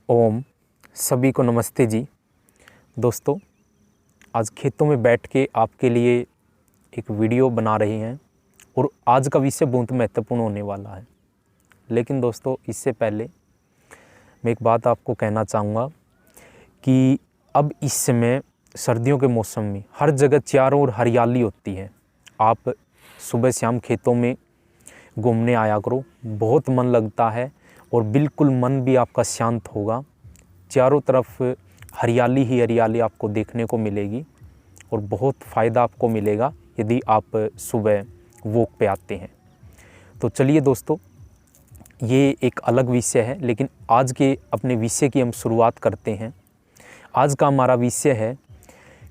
ओम सभी को नमस्ते जी। दोस्तों, आज खेतों में बैठ के आपके लिए एक वीडियो बना रहे हैं और आज का विषय बहुत महत्वपूर्ण होने वाला है। लेकिन दोस्तों, इससे पहले मैं एक बात आपको कहना चाहूँगा कि अब इस समय सर्दियों के मौसम में हर जगह चारों ओर हरियाली होती है। आप सुबह शाम खेतों में घूमने आया करो, बहुत मन लगता है और बिल्कुल मन भी आपका शांत होगा। चारों तरफ हरियाली ही हरियाली आपको देखने को मिलेगी और बहुत फ़ायदा आपको मिलेगा यदि आप सुबह वॉक पे आते हैं। तो चलिए दोस्तों, ये एक अलग विषय है, लेकिन आज के अपने विषय की हम शुरुआत करते हैं। आज का हमारा विषय है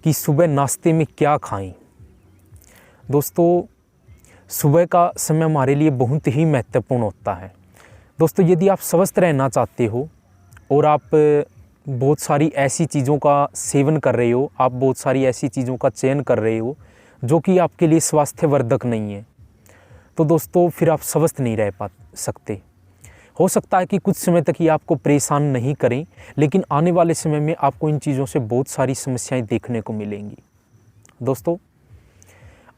कि सुबह नाश्ते में क्या खाएं। दोस्तों, सुबह का समय हमारे लिए बहुत ही महत्वपूर्ण होता है। दोस्तों, यदि आप स्वस्थ रहना चाहते हो और आप बहुत सारी ऐसी चीज़ों का सेवन कर रहे हो, आप बहुत सारी ऐसी चीज़ों का चयन कर रहे हो जो कि आपके लिए स्वास्थ्यवर्धक नहीं है, तो दोस्तों फिर आप स्वस्थ नहीं रह सकते। हो सकता है कि कुछ समय तक ये आपको परेशान नहीं करें, लेकिन आने वाले समय में आपको इन चीज़ों से बहुत सारी समस्याएं देखने को मिलेंगी। दोस्तों,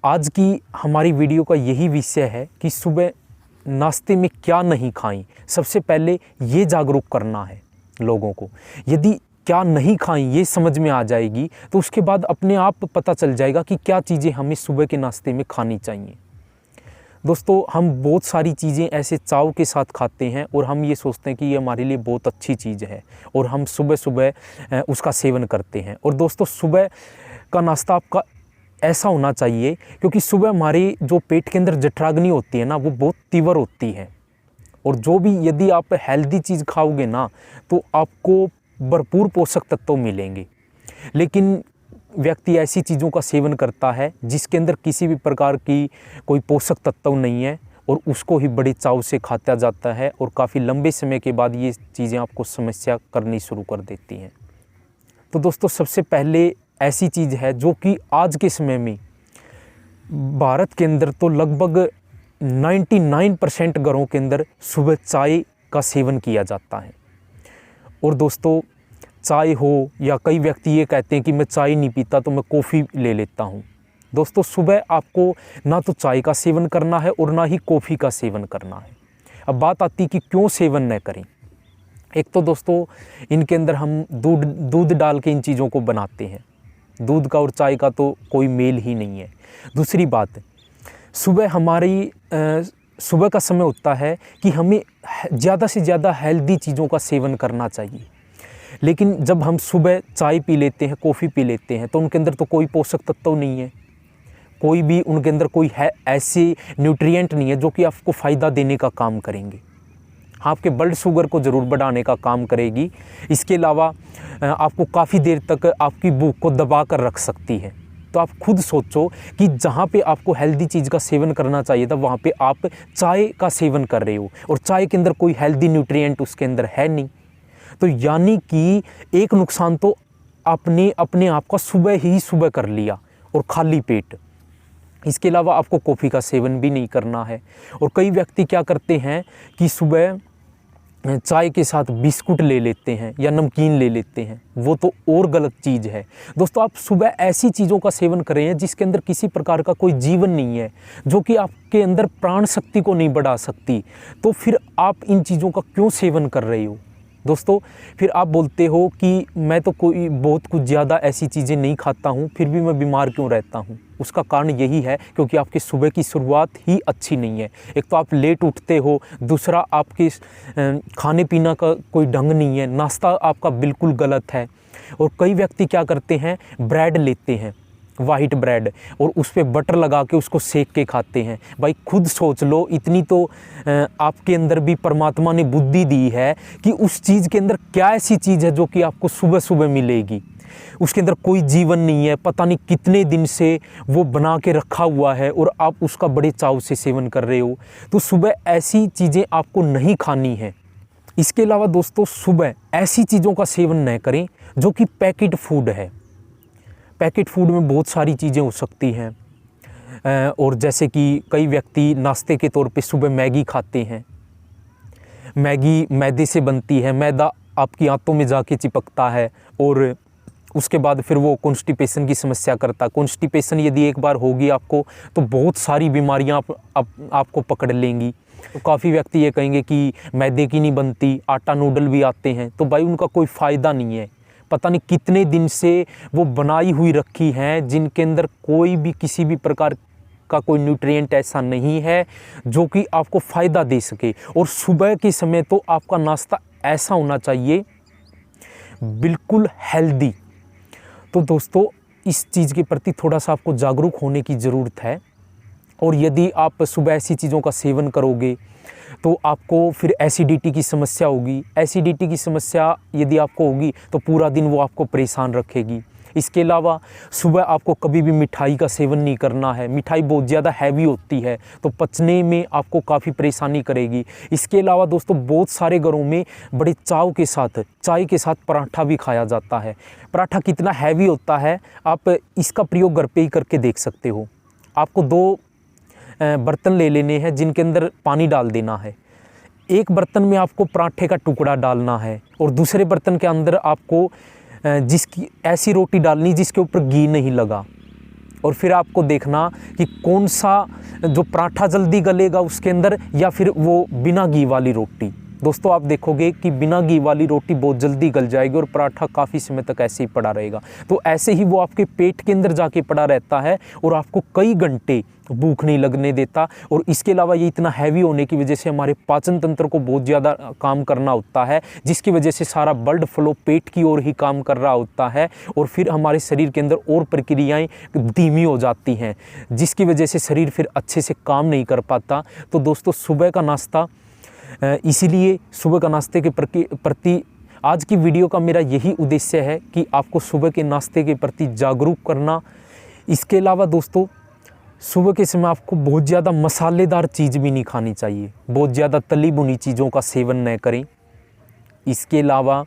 आज की हमारी वीडियो का यही विषय है कि सुबह नाश्ते में क्या नहीं खाएं। सबसे पहले ये जागरूक करना है लोगों को। यदि क्या नहीं खाएं ये समझ में आ जाएगी तो उसके बाद अपने आप पता चल जाएगा कि क्या चीज़ें हमें सुबह के नाश्ते में खानी चाहिए। दोस्तों, हम बहुत सारी चीज़ें ऐसे चाव के साथ खाते हैं और हम ये सोचते हैं कि ये हमारे लिए बहुत अच्छी चीज़ है और हम सुबह सुबह उसका सेवन करते हैं। और दोस्तों, सुबह का नाश्ता आपका ऐसा होना चाहिए, क्योंकि सुबह हमारे जो पेट के अंदर जठराग्नि होती है ना, वो बहुत तीव्र होती है। और जो भी यदि आप हेल्दी चीज़ खाओगे ना तो आपको भरपूर पोषक तत्व मिलेंगे। लेकिन व्यक्ति ऐसी चीज़ों का सेवन करता है जिसके अंदर किसी भी प्रकार की कोई पोषक तत्व नहीं है और उसको ही बड़ी चाव से खाता जाता है और काफ़ी लंबे समय के बाद ये चीज़ें आपको समस्या करनी शुरू कर देती हैं। तो दोस्तों, सबसे पहले ऐसी चीज़ है जो कि आज के समय में भारत के अंदर तो लगभग 99% घरों के अंदर सुबह चाय का सेवन किया जाता है। और दोस्तों, चाय हो या कई व्यक्ति ये कहते हैं कि मैं चाय नहीं पीता तो मैं कॉफ़ी ले लेता हूँ। दोस्तों, सुबह आपको ना तो चाय का सेवन करना है और ना ही कॉफ़ी का सेवन करना है। अब बात आती है कि क्यों सेवन न करें। एक तो दोस्तों, इनके अंदर हम दूध डाल के इन चीज़ों को बनाते हैं। दूध का और चाय का तो कोई मेल ही नहीं है। दूसरी बात, सुबह का समय होता है कि हमें ज़्यादा से ज़्यादा हेल्दी चीज़ों का सेवन करना चाहिए। लेकिन जब हम सुबह चाय पी लेते हैं, कॉफ़ी पी लेते हैं, तो उनके अंदर तो कोई पोषक तत्व नहीं है, कोई भी उनके अंदर कोई है ऐसे न्यूट्रिएंट नहीं है जो कि आपको फ़ायदा देने का काम करेंगे। आपके ब्लड शुगर को ज़रूर बढ़ाने का काम करेगी। इसके अलावा आपको काफ़ी देर तक आपकी भूख को दबा कर रख सकती है। तो आप खुद सोचो कि जहाँ पे आपको हेल्दी चीज़ का सेवन करना चाहिए था, वहाँ पे आप चाय का सेवन कर रहे हो और चाय के अंदर कोई हेल्दी न्यूट्रिएंट उसके अंदर है नहीं। तो यानी कि एक नुकसान तो आपने अपने आप का सुबह कर लिया और खाली पेट। इसके अलावा आपको कॉफ़ी का सेवन भी नहीं करना है। और कई व्यक्ति क्या करते हैं कि सुबह चाय के साथ बिस्कुट ले लेते हैं या नमकीन ले लेते हैं, वो तो और गलत चीज़ है। दोस्तों, आप सुबह ऐसी चीज़ों का सेवन कर रहे हैं जिसके अंदर किसी प्रकार का कोई जीवन नहीं है, जो कि आपके अंदर प्राण शक्ति को नहीं बढ़ा सकती। तो फिर आप इन चीज़ों का क्यों सेवन कर रहे हो। दोस्तों, फिर आप बोलते हो कि मैं तो कोई बहुत कुछ ज़्यादा ऐसी चीज़ें नहीं खाता हूँ, फिर भी मैं बीमार क्यों रहता हूँ। उसका कारण यही है क्योंकि आपकी सुबह की शुरुआत ही अच्छी नहीं है। एक तो आप लेट उठते हो, दूसरा आपके खाने पीना का कोई ढंग नहीं है, नाश्ता आपका बिल्कुल गलत है। और कई व्यक्ति क्या करते हैं, ब्रेड लेते हैं, वाइट ब्रेड, और उस पर बटर लगा के उसको सेक के खाते हैं। भाई खुद सोच लो, इतनी तो आपके अंदर भी परमात्मा ने बुद्धि दी है कि उस चीज़ के अंदर क्या ऐसी चीज़ है जो कि आपको सुबह सुबह मिलेगी। उसके अंदर कोई जीवन नहीं है, पता नहीं कितने दिन से वो बना के रखा हुआ है और आप उसका बड़े चाव से सेवन कर रहे हो। तो सुबह ऐसी चीज़ें आपको नहीं खानी है। इसके अलावा दोस्तों, सुबह ऐसी चीज़ों का सेवन न करें जो कि पैकेट फूड है। पैकेट फूड में बहुत सारी चीज़ें हो सकती हैं और जैसे कि कई व्यक्ति नाश्ते के तौर पे सुबह मैगी खाते हैं। मैगी मैदे से बनती है, मैदा आपकी आंतों में जाके चिपकता है और उसके बाद फिर वो कॉन्स्टिपेशन की समस्या करता है। कॉन्स्टिपेशन यदि एक बार होगी आपको तो बहुत सारी बीमारियां आपको पकड़ लेंगी। तो काफ़ी व्यक्ति ये कहेंगे कि मैदे की नहीं बनती, आटा नूडल भी आते हैं, तो भाई उनका कोई फ़ायदा नहीं है। पता नहीं कितने दिन से वो बनाई हुई रखी हैं जिनके अंदर कोई भी किसी भी प्रकार का कोई न्यूट्रिएंट ऐसा नहीं है जो कि आपको फ़ायदा दे सके। और सुबह के समय तो आपका नाश्ता ऐसा होना चाहिए बिल्कुल हेल्दी। तो दोस्तों इस चीज़ के प्रति थोड़ा सा आपको जागरूक होने की ज़रूरत है। और यदि आप सुबह ऐसी चीज़ों का सेवन करोगे तो आपको फिर एसिडिटी की समस्या होगी। एसिडिटी की समस्या यदि आपको होगी तो पूरा दिन वो आपको परेशान रखेगी। इसके अलावा सुबह आपको कभी भी मिठाई का सेवन नहीं करना है। मिठाई बहुत ज़्यादा हैवी होती है तो पचने में आपको काफ़ी परेशानी करेगी। इसके अलावा दोस्तों बहुत सारे घरों में बड़े चाव के साथ चाय के साथ पराठा भी खाया जाता है। पराठा कितना हैवी होता है आप इसका प्रयोग घर पे ही करके देख सकते हो। आपको 2 बर्तन ले लेने हैं जिनके अंदर पानी डाल देना है। एक बर्तन में आपको पराठे का टुकड़ा डालना है और दूसरे बर्तन के अंदर आपको जिसकी ऐसी रोटी डालनी जिसके ऊपर घी नहीं लगा। और फिर आपको देखना कि कौन सा जो पराठा जल्दी गलेगा उसके अंदर या फिर वो बिना घी वाली रोटी। दोस्तों आप देखोगे कि बिना घी वाली रोटी बहुत जल्दी गल जाएगी और पराठा काफ़ी समय तक ऐसे ही पड़ा रहेगा। तो ऐसे ही वो आपके पेट के अंदर जाके पड़ा रहता है और आपको कई घंटे भूख नहीं लगने देता। और इसके अलावा ये इतना हैवी होने की वजह से हमारे पाचन तंत्र को बहुत ज़्यादा काम करना होता है, जिसकी वजह से सारा ब्लड फ्लो पेट की ओर ही काम कर रहा होता है और फिर हमारे शरीर के अंदर और प्रक्रियाएं धीमी हो जाती हैं, जिसकी वजह से शरीर फिर अच्छे से काम नहीं कर पाता। तो दोस्तों सुबह का नाश्ता, इसीलिए सुबह का नाश्ते के प्रति आज की वीडियो का मेरा यही उद्देश्य है कि आपको सुबह के नाश्ते के प्रति जागरूक करना। इसके अलावा दोस्तों सुबह के समय आपको बहुत ज़्यादा मसालेदार चीज़ भी नहीं खानी चाहिए, बहुत ज़्यादा तली भुनी चीज़ों का सेवन न करें। इसके अलावा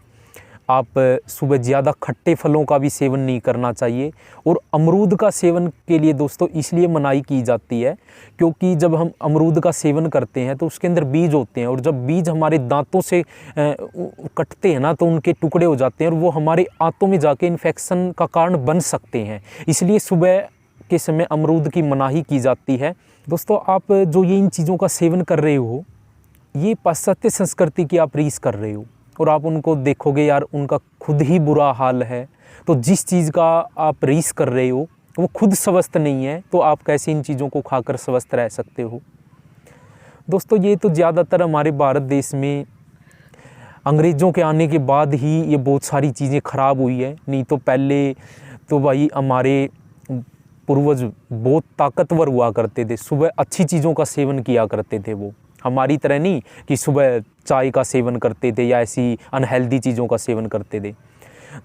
आप सुबह ज़्यादा खट्टे फलों का भी सेवन नहीं करना चाहिए। और अमरूद का सेवन के लिए दोस्तों इसलिए मनाही की जाती है क्योंकि जब हम अमरूद का सेवन करते हैं तो उसके अंदर बीज होते हैं और जब बीज हमारे दांतों से कटते हैं ना तो उनके टुकड़े हो जाते हैं और वो हमारे आंतों में जाके इन्फेक्शन का कारण बन सकते हैं। इसलिए सुबह के समय अमरूद की मनाही की जाती है। दोस्तों आप जो ये इन चीज़ों का सेवन कर रहे हो ये पाश्चात्य संस्कृति की आप रीस कर रहे हो और आप उनको देखोगे यार उनका खुद ही बुरा हाल है। तो जिस चीज़ का आप रीस कर रहे हो वो खुद स्वस्थ नहीं है तो आप कैसे इन चीज़ों को खाकर स्वस्थ रह सकते हो। दोस्तों ये तो ज़्यादातर हमारे भारत देश में अंग्रेज़ों के आने के बाद ही ये बहुत सारी चीज़ें ख़राब हुई है, नहीं तो पहले तो भाई हमारे पूर्वज बहुत ताकतवर हुआ करते थे, सुबह अच्छी चीज़ों का सेवन किया करते थे। वो हमारी तरह नहीं कि सुबह चाय का सेवन करते थे या ऐसी अनहेल्दी चीज़ों का सेवन करते थे।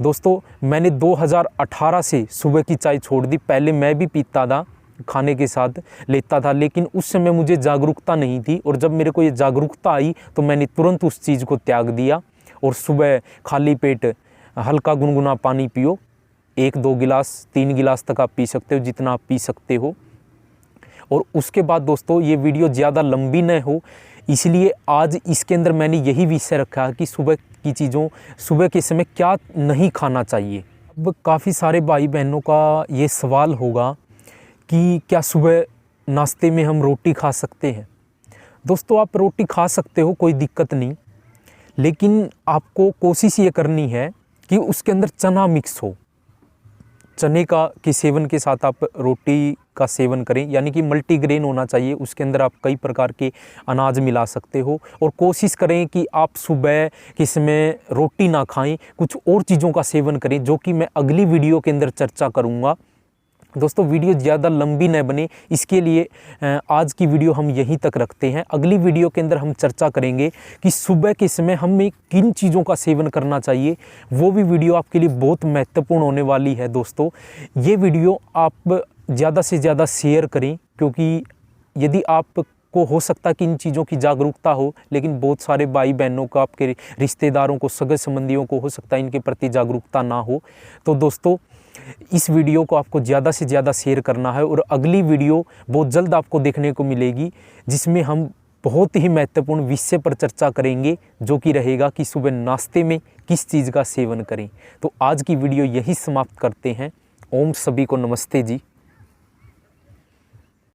दोस्तों मैंने 2018 से सुबह की चाय छोड़ दी। पहले मैं भी पीता था, खाने के साथ लेता था, लेकिन उस समय मुझे जागरूकता नहीं थी और जब मेरे को ये जागरूकता आई तो मैंने तुरंत उस चीज़ को त्याग दिया। और सुबह खाली पेट हल्का गुनगुना पानी पियो, 1-2 गिलास 3 गिलास तक आप पी सकते हो, जितना आप पी सकते हो। और उसके बाद दोस्तों ये वीडियो ज़्यादा लंबी न हो इसलिए आज इसके अंदर मैंने यही विषय रखा कि सुबह की चीज़ों सुबह के समय क्या नहीं खाना चाहिए। अब काफ़ी सारे भाई बहनों का ये सवाल होगा कि क्या सुबह नाश्ते में हम रोटी खा सकते हैं। दोस्तों आप रोटी खा सकते हो, कोई दिक्कत नहीं, लेकिन आपको कोशिश ये करनी है कि उसके अंदर चना मिक्स हो। चने के सेवन के साथ आप रोटी का सेवन करें, यानी कि मल्टीग्रेन होना चाहिए। उसके अंदर आप कई प्रकार के अनाज मिला सकते हो और कोशिश करें कि आप सुबह के समय रोटी ना खाएं, कुछ और चीज़ों का सेवन करें, जो कि मैं अगली वीडियो के अंदर चर्चा करूँगा। दोस्तों वीडियो ज़्यादा लंबी न बने इसके लिए आज की वीडियो हम यहीं तक रखते हैं। अगली वीडियो के अंदर हम चर्चा करेंगे कि सुबह के समय हमें किन चीज़ों का सेवन करना चाहिए। वो भी वीडियो आपके लिए बहुत महत्वपूर्ण होने वाली है। दोस्तों ये वीडियो आप ज़्यादा से ज़्यादा शेयर करें, क्योंकि यदि आपको हो सकता है कि इन चीज़ों की जागरूकता हो, लेकिन बहुत सारे भाई बहनों को, आपके रिश्तेदारों को, सगे संबंधियों को हो सकता है इनके प्रति जागरूकता ना हो। तो दोस्तों इस वीडियो को आपको ज़्यादा से ज़्यादा शेयर करना है और अगली वीडियो बहुत जल्द आपको देखने को मिलेगी जिसमें हम बहुत ही महत्वपूर्ण विषय पर चर्चा करेंगे, जो कि रहेगा कि सुबह नाश्ते में किस चीज़ का सेवन करें। तो आज की वीडियो यही समाप्त करते हैं। ओम, सभी को नमस्ते जी।